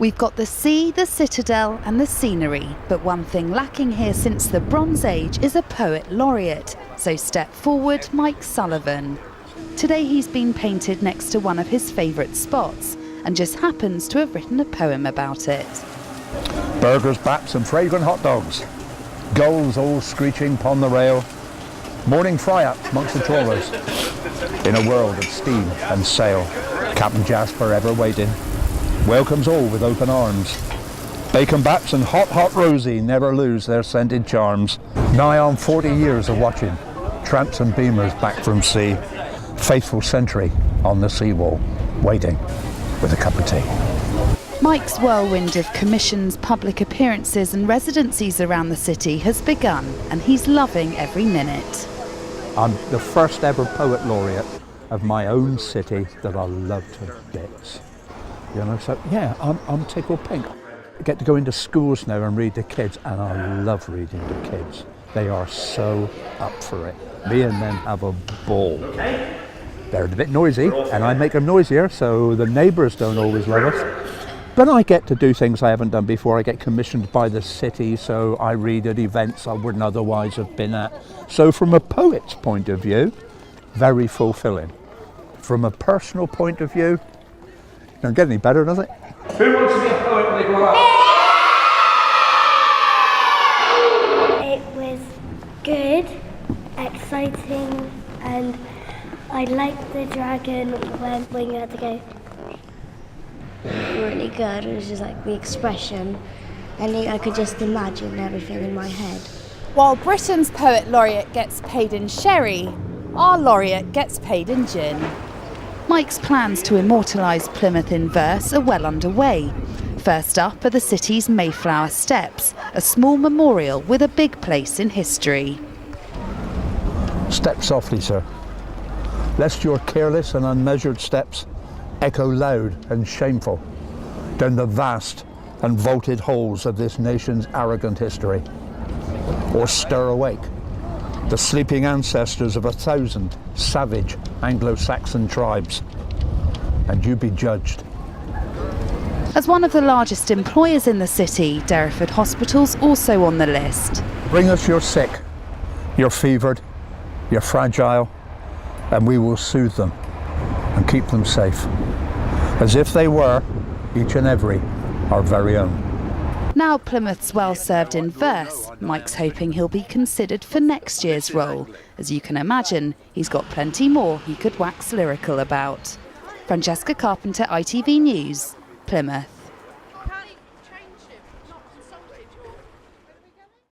We've got the sea, the citadel and the scenery, but one thing lacking here since the Bronze Age is a poet laureate. So step forward, Mike Sullivan. Today he's been painted next to one of his favourite spots and just happens to have written a poem about it. Burgers, bats and fragrant hot dogs. Gulls all screeching upon the rail. Morning fry-ups amongst the trawlers. In a world of steam and sail. Captain Jasper ever waiting. Welcomes all with open arms. Bacon bats and hot Rosie never lose their scented charms. Nigh on 40 years of watching. Tramps and beamers back from sea. Faithful sentry on the seawall, waiting with a cup of tea. Mike's whirlwind of commissions, public appearances and residencies around the city has begun, and he's loving every minute. I'm the first ever poet laureate of my own city that I love to bits. You know, so yeah, I'm tickled pink. I get to go into schools now and read to kids, and I love reading to kids. They are so up for it. Me and them have a ball. They're a bit noisy, and I make them noisier, so the neighbours don't always love us. But I get to do things I haven't done before. I get commissioned by the city, so I read at events I wouldn't otherwise have been at. So from a poet's point of view, very fulfilling. From a personal point of view, don't get any better, does it? Who wants to be a poet when they grow up? It was good, exciting, and I liked the dragon when you had to go. Really good. It was just like the expression, and I could just imagine everything in my head. While Britain's poet laureate gets paid in sherry, our laureate gets paid in gin. Mike's plans to immortalise Plymouth in verse are well underway. First up are the city's Mayflower Steps, a small memorial with a big place in history. Step softly, sir, lest your careless and unmeasured steps echo loud and shameful down the vast and vaulted halls of this nation's arrogant history, or stir awake the sleeping ancestors of 1,000 savage Anglo-Saxon tribes, and you be judged. As one of the largest employers in the city, Derriford Hospital's also on the list. Bring us your sick, your fevered, your fragile, and we will soothe them and keep them safe, as if they were, each and every, our very own. Now Plymouth's well served in verse, Mike's hoping he'll be considered for next year's role. As you can imagine, he's got plenty more he could wax lyrical about. Francesca Carpenter, ITV News, Plymouth.